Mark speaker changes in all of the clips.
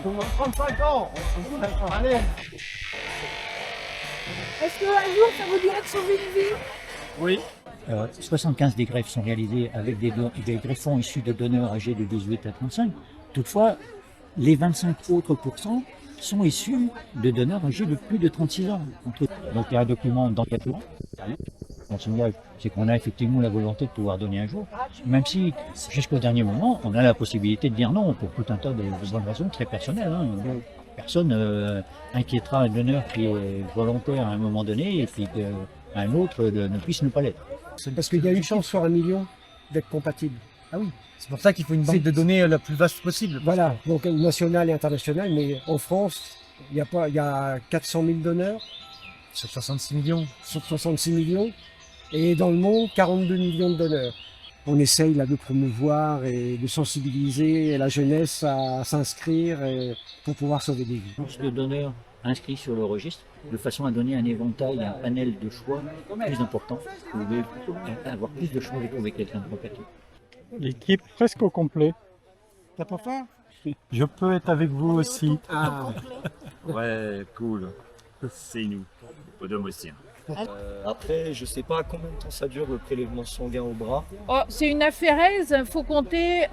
Speaker 1: 35 ans. Allez.
Speaker 2: Est-ce qu'un jour, ça vous dirait de sauver une vie?
Speaker 1: Oui.
Speaker 3: 75 des greffes sont réalisées avec des greffons issus de donneurs âgés de 18 à 35. Toutefois, les 25 autres pourcents sont issus de donneurs âgés de plus de 36 ans. Donc il y a un document d'engagement. C'est qu'on a effectivement la volonté de pouvoir donner un jour, même si jusqu'au dernier moment, on a la possibilité de dire non pour tout un tas de bonnes raisons très personnelles. Personne inquiétera un donneur qui est volontaire à un moment donné et puis qu'un autre ne puisse ne pas l'être.
Speaker 4: C'est parce qu'il y a une chance sur 1 million d'être compatible.
Speaker 5: Ah oui, c'est pour ça qu'il faut une banque de données la plus vaste possible.
Speaker 4: Voilà, donc nationale et internationale, mais en France, il y a 400 000 donneurs
Speaker 5: Sur 66 millions.
Speaker 4: sur 66 millions, et dans le monde, 42 millions de donneurs. On essaye là de promouvoir et de sensibiliser la jeunesse à s'inscrire pour pouvoir sauver des vies.
Speaker 3: Plus de donneurs inscrits sur le registre, de façon à donner un éventail, un panel de choix plus important. Vous pouvez avoir plus de choix de trouver quelqu'un de compétent.
Speaker 6: L'équipe presque au complet.
Speaker 4: T'as pas faim?
Speaker 6: Je peux être avec vous aussi.
Speaker 4: Ah,
Speaker 7: Ouais, cool. C'est nous. Podom aussi.
Speaker 8: Après, je sais pas combien de temps ça dure le prélèvement sanguin au bras.
Speaker 2: Oh, c'est une affairaise, faut compter,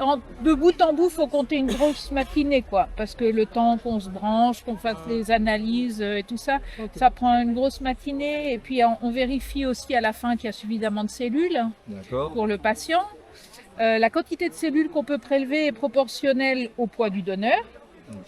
Speaker 2: de bout en bout, faut compter une grosse matinée, quoi. Parce que le temps qu'on se branche, qu'on fasse les analyses et tout ça, ça prend une grosse matinée. Et puis on vérifie aussi à la fin qu'il y a suffisamment de cellules
Speaker 8: D'accord.
Speaker 2: pour le patient. La quantité de cellules qu'on peut prélever est proportionnelle au poids du donneur.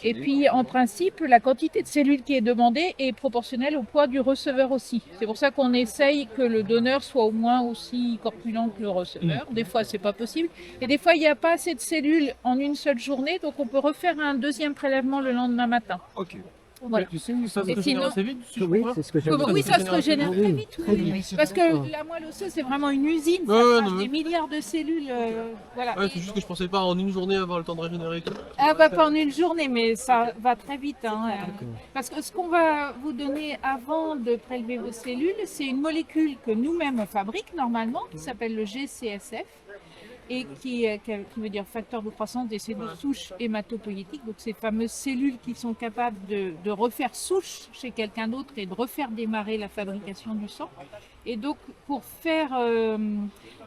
Speaker 2: Et puis, en principe, la quantité de cellules qui est demandée est proportionnelle au poids du receveur aussi. C'est pour ça qu'on essaye que le donneur soit au moins aussi corpulent que le receveur. Des fois, c'est pas possible. Et des fois, il n'y a pas assez de cellules en une seule journée, donc on peut refaire un deuxième prélèvement le lendemain matin.
Speaker 8: Ok.
Speaker 2: Voilà.
Speaker 6: Tu sais où ça
Speaker 2: Et
Speaker 6: se
Speaker 2: sinon-
Speaker 6: génère assez vite
Speaker 4: oui, c'est ce que j'avais
Speaker 2: Oui, ça se régénère très vite.
Speaker 4: Très
Speaker 2: oui.
Speaker 4: vite.
Speaker 2: Parce que la moelle osseuse, c'est vraiment une usine. Ça
Speaker 9: Ouais,
Speaker 2: crache
Speaker 9: non, mais-
Speaker 2: des milliards de cellules. Voilà.
Speaker 9: Ouais, c'est juste que je pensais pas en une journée avoir le temps de régénérer tout.
Speaker 2: Ah, bah, pas en une journée, mais ça va très vite. Parce que ce qu'on va vous donner avant de prélever vos cellules, c'est une molécule que nous-mêmes on fabrique normalement, qui s'appelle le GCSF, et qui veut dire facteur de croissance des cellules souches hématopoïétiques. Donc ces fameuses cellules qui sont capables de refaire souche chez quelqu'un d'autre et de refaire démarrer la fabrication du sang. Et donc pour faire,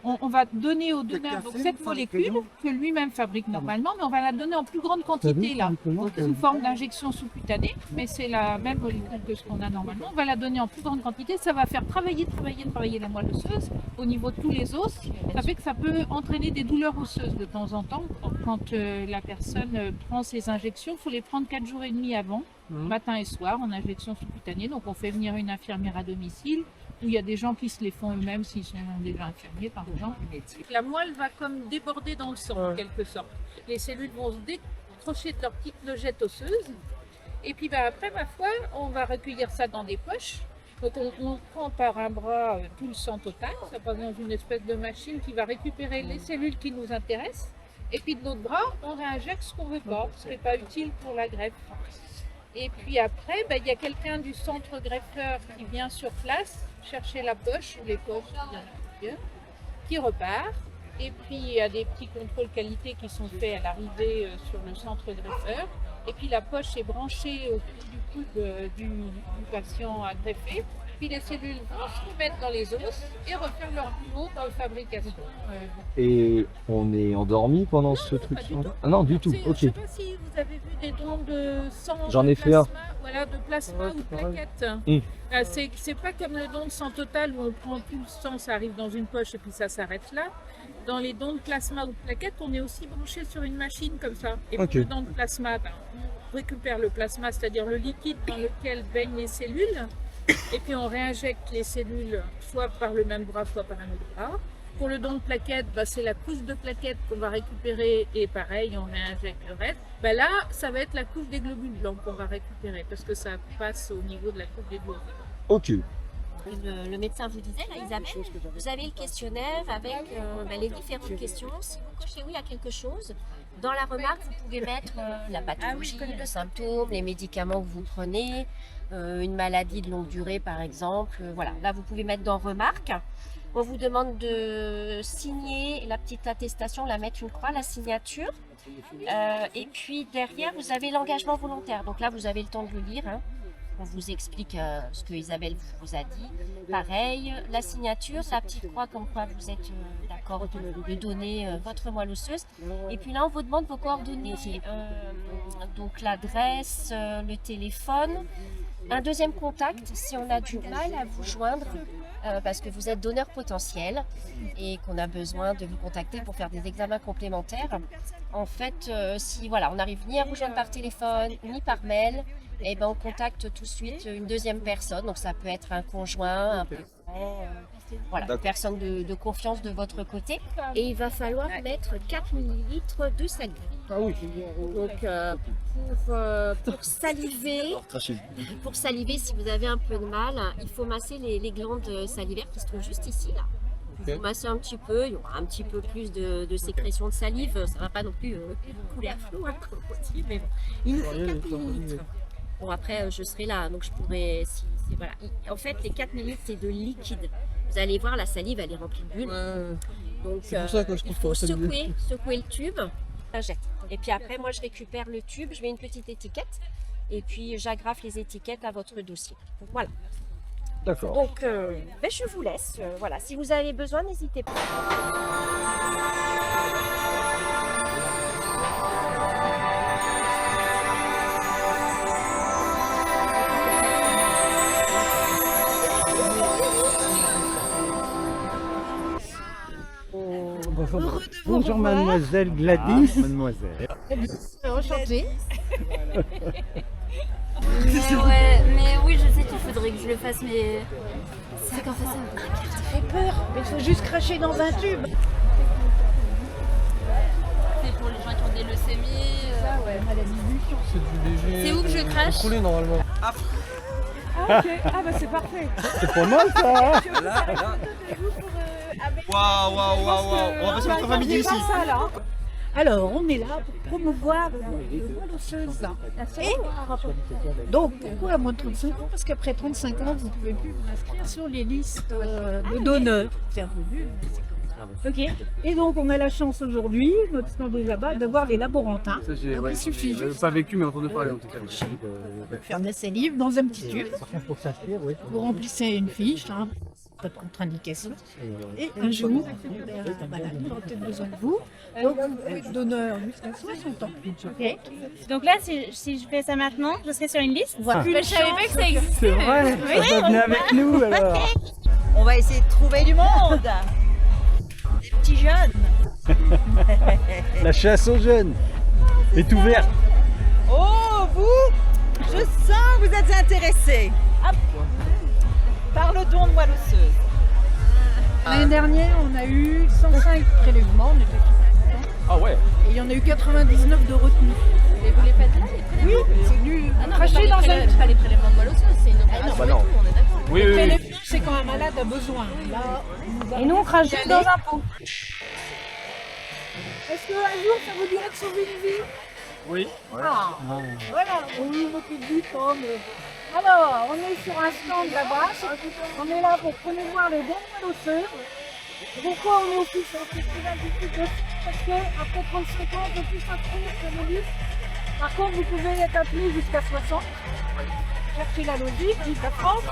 Speaker 2: on va donner au donneur donc, cette molécule que lui-même fabrique normalement, mais on va la donner en plus grande quantité là, sous forme d'injection sous-cutanée, mais c'est la même molécule que ce qu'on a normalement. On va la donner en plus grande quantité, ça va faire travailler la moelle osseuse au niveau de tous les os. Ça fait que ça peut entraîner des douleurs osseuses de temps en temps. Quand la personne prend ses injections, il faut les prendre 4 jours et demi avant, matin et soir, en injection sous-cutanée. Donc on fait venir une infirmière à domicile, où il y a des gens qui se les font eux-mêmes s'ils sont déjà infirmiers, par exemple. La moelle va comme déborder dans le sang, en quelque sorte. Les cellules vont se décrocher de leur petite logette osseuse. Et puis après, ma foi, on va recueillir ça dans des poches. Donc on prend par un bras tout le sang total, ça passe dans une espèce de machine qui va récupérer les cellules qui nous intéressent. Et puis de l'autre bras, on réinjecte ce qu'on ne veut pas, ce qui n'est pas utile pour la greffe. Et puis après, il y a quelqu'un du centre greffeur qui vient sur place chercher la poche, ou les poches, il y en a plusieurs, qui repart. Et puis il y a des petits contrôles qualité qui sont faits à l'arrivée sur le centre greffeur. Et puis la poche est branchée au bout du coude du patient à greffer. Puis les cellules vont se remettre dans les os et refaire leur boulot dans la fabrication.
Speaker 8: Et on est endormi pendant ce truc?
Speaker 2: pas du tout.
Speaker 8: Ah non, du tout.
Speaker 2: Je ne
Speaker 8: Ok.
Speaker 2: sais pas si vous avez vu des dons de sang.
Speaker 8: J'en
Speaker 2: de
Speaker 8: ai fait un.
Speaker 2: plasma, voilà, de plasma ou de plaquettes. C'est pas comme le don de sang total où on prend tout le sang, ça arrive dans une poche et puis ça s'arrête là. Dans les dons de plasma ou de plaquettes, on est aussi branché sur une machine comme ça. Et pour le don de plasma, on récupère le plasma, c'est-à-dire le liquide dans lequel baignent les cellules. Et puis on réinjecte les cellules soit par le même bras, soit par un autre bras. Pour le don de plaquettes, c'est la couche de plaquettes qu'on va récupérer et pareil, on réinjecte le reste. Là, ça va être la couche des globules blancs qu'on va récupérer parce que ça passe au niveau de la couche des globules.
Speaker 8: Ok.
Speaker 10: Le médecin vous disait, là, Isabelle, vous avez le questionnaire avec les différentes questions. Si vous cochez oui à quelque chose, dans la remarque, vous pouvez mettre la pathologie, le symptôme, les médicaments que vous prenez, une maladie de longue durée par exemple. Voilà, là vous pouvez mettre dans remarque. On vous demande de signer la petite attestation, la mettre une croix, la signature. Et puis derrière, vous avez l'engagement volontaire. Donc là, vous avez le temps de le lire. Hein. On vous explique ce que Isabelle vous a dit. Pareil, la signature, la petite croix comme quoi vous êtes d'accord de donner votre moelle osseuse. Et puis là, on vous demande vos coordonnées. Donc l'adresse, le téléphone. Un deuxième contact si on a du mal à vous joindre parce que vous êtes donneur potentiel et qu'on a besoin de vous contacter pour faire des examens complémentaires. En fait, si voilà, on n'arrive ni à vous joindre par téléphone ni par mail, et ben on contacte tout de suite une deuxième personne. Donc ça peut être un conjoint, un parent, voilà, une personne de confiance de votre côté. Et il va falloir mettre 4 ml de salive.
Speaker 4: Ah oui.
Speaker 10: Donc pour saliver, si vous avez un peu de mal, il faut masser les glandes salivaires qui se trouvent juste ici là. Vous massez un petit peu, il y aura un petit peu plus de sécrétion de salive, ça ne va pas non plus couler à flot, hein, comme on dit, mais bon. Il nous faut 4 ml. Bon après je serai là, donc je pourrais, voilà. En fait les 4 ml c'est de liquide. Vous allez voir la salive elle est remplie de bulles. Donc
Speaker 9: C'est pour ça que je trouve
Speaker 10: il faut
Speaker 9: pas ça
Speaker 10: secouer le tube, je jette. Et puis après moi je récupère le tube, je mets une petite étiquette et puis j'agrafe les étiquettes à votre dossier. Donc voilà.
Speaker 4: D'accord.
Speaker 10: Donc je vous laisse, voilà. Si vous avez besoin n'hésitez pas.
Speaker 6: Bonjour mademoiselle Gladys.
Speaker 7: Mademoiselle.
Speaker 2: Enchantée.
Speaker 11: Mais oui, je sais qu'il faudrait que je le fasse, mais c'est qu'en fait ça
Speaker 2: J'ai peur, mais il faut juste cracher dans un tube.
Speaker 11: c'est pour les gens qui ont des leucémies.
Speaker 2: Ah ouais, maladie du sang.
Speaker 9: C'est du léger.
Speaker 11: C'est où que je crache?
Speaker 9: Contrôlé normalement.
Speaker 2: Ah ok, ah bah c'est parfait.
Speaker 6: C'est pas mal ça.
Speaker 5: Waouh, waouh, waouh. On va passer notre après-midi ici.
Speaker 2: Alors, on est là pour promouvoir le moelle osseuse. Donc, pourquoi à moins de 35 ans? Parce qu'après 35 ans, vous ne pouvez plus vous inscrire sur les listes de donneurs. C'est revenu. Ok. Et donc, on a la chance aujourd'hui, notre stand de là-bas, d'avoir les laborantins. Il suffit juste
Speaker 9: Pas vécu, mais entendu parler en tout cas.
Speaker 2: de faire des salives dans un petit tube. Vous remplissez une fiche, hein, pas de contre-indication. Et un jour, voilà, on aura peut-être besoin de vous. Donc, vous pouvez être donneur jusqu'à 60 ans.
Speaker 11: Ok. Donc là, si je fais ça maintenant, je serai sur une liste.
Speaker 2: Voilà.
Speaker 11: Je savais pas que ça existait.
Speaker 6: C'est vrai. Ça venez avec nous alors.
Speaker 12: On va essayer de trouver du monde. Des petits jeunes.
Speaker 6: La chasse aux jeunes est ouverte.
Speaker 12: Oh, vous, je sens que vous êtes intéressés. Par le don de moelle osseuse.
Speaker 2: L'année dernière, on a eu 105 prélèvements, on était tout contents.
Speaker 6: Ah ouais.
Speaker 2: Et il y en a eu 99 de retenus.
Speaker 11: Et vous les faites là, les prélèvements?
Speaker 2: Oui, c'est venu
Speaker 11: Ah non,
Speaker 2: cracher dans un...
Speaker 11: pas les prélèvements de moelle osseuse, c'est une opération
Speaker 6: bah
Speaker 11: et
Speaker 6: non.
Speaker 11: tout, on est d'accord.
Speaker 6: Oui,
Speaker 2: Le
Speaker 6: oui, oui.
Speaker 2: prélèvement, c'est quand un malade a besoin. Là,
Speaker 11: Et nous, on crache juste dans un pot.
Speaker 2: est-ce qu'un jour, ça vous dirait de sauver une vie?
Speaker 1: Oui.
Speaker 2: Ah, voilà, on vous occupe du temps. Alors, on est sur un stand là-bas. On est là pour promouvoir les dons de moelle osseuse. Pourquoi on est au plus sur l'Institut de Parce qu'après 35 ans, on peut plus s'inscrire sur les listes. Par contre, vous pouvez être appelé jusqu'à 60. Cherchez la logique, jusqu'à France.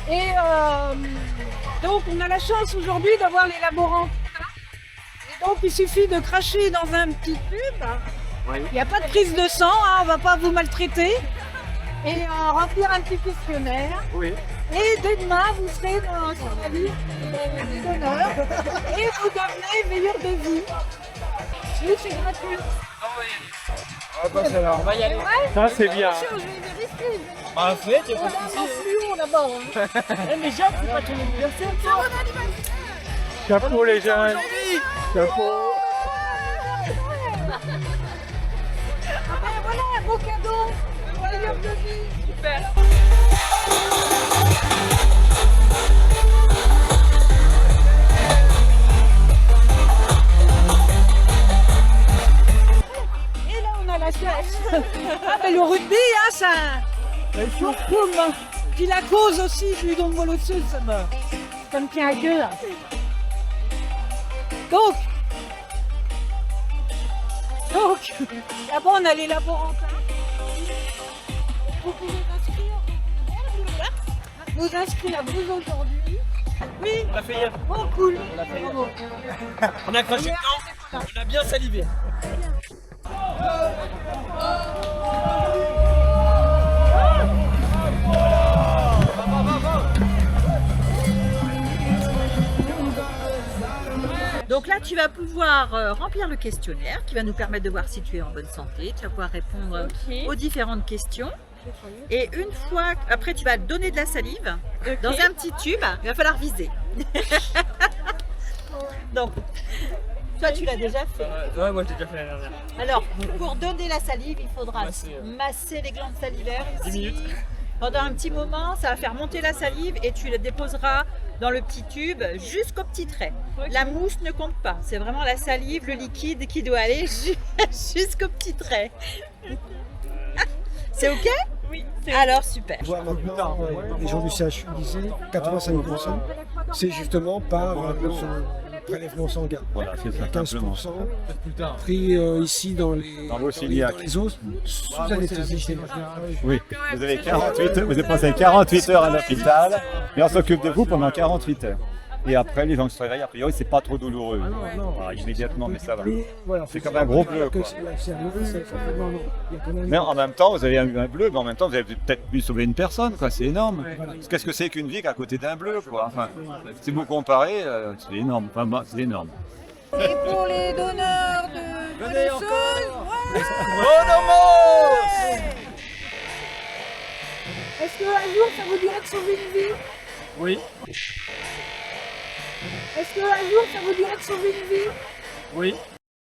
Speaker 2: Et donc, on a la chance aujourd'hui d'avoir les laborants. Et donc, il suffit de cracher dans un petit tube. Il n'y a pas de prise de sang, hein, on ne va pas vous maltraiter. Et remplir un petit questionnaire.
Speaker 6: Oui.
Speaker 2: Et dès demain, vous serez sur la liste des donneurs. Et vous devenez meilleur de vie. Oui, c'est gratuit.
Speaker 5: On va y aller.
Speaker 6: Ça c'est bien.
Speaker 2: Je vais vérifier.
Speaker 5: Parfait, tu
Speaker 2: On a un fluo là-bas. Hein.
Speaker 12: Mais Jacques, c'est pas ton anniversaire, toi.
Speaker 6: Chapeau les jeunes. Chapeau.
Speaker 2: Ah ben voilà, un beau cadeau. Meilleur de vie. Super. Et là, on a la chance. Ah ben le rugby, hein, ça. Puis la cause aussi du don de moelle osseuse, ça me tient à cœur. Donc,
Speaker 12: Donc, là-bas, on a les laboratoires. Vous pouvez vous inscrire vous aujourd'hui. Oui,
Speaker 8: On l'a fait hier.
Speaker 12: oh cool.
Speaker 8: Bravo. On a craché dedans, on a bien salivé.
Speaker 12: Donc là, tu vas pouvoir remplir le questionnaire qui va nous permettre de voir si tu es en bonne santé. Tu vas pouvoir répondre aux différentes questions. Et une fois, après, tu vas donner de la salive dans un petit tube. Il va falloir viser. Donc, toi, tu l'as déjà fait.
Speaker 8: Ouais, moi j'ai déjà fait la dernière.
Speaker 12: Alors, pour donner la salive, il faudra masser les glandes salivaires ici.
Speaker 8: 10 minutes.
Speaker 12: Pendant un petit moment, ça va faire monter la salive et tu la déposeras dans le petit tube jusqu'au petit trait. La mousse ne compte pas, c'est vraiment la salive, le liquide qui doit aller jusqu'au petit trait. C'est ok?
Speaker 10: Oui.
Speaker 12: Alors super.
Speaker 4: Voir maintenant, les gens du CHU disaient 85%, c'est justement par prélèvement sanguin.
Speaker 6: Voilà, c'est ça,
Speaker 4: 15% pris ici dans les os sous anesthésie.
Speaker 6: Oui, vous avez 48 heures, vous avez passé 48 heures à l'hôpital, et on s'occupe de vous pendant 48 heures. Et après, les gens qui se réveillent, a priori, c'est pas trop douloureux. Voilà, immédiatement, mais ça va. C'est comme un gros bleu, quoi. Mais en même temps, vous avez eu un bleu, mais en même temps, vous avez peut-être pu sauver une personne, quoi. C'est énorme. Qu'est-ce que c'est qu'une vie à côté d'un bleu, quoi. Enfin, si vous comparez, c'est énorme. Enfin, bah, c'est énorme.
Speaker 12: Et pour les donneurs de
Speaker 8: Venez
Speaker 12: sauce,
Speaker 2: Est-ce qu'un jour, ça vous dirait de sauver une vie?
Speaker 1: Oui.
Speaker 2: Est-ce qu'un jour, ça vous dirait de sauver une vie?
Speaker 1: Oui.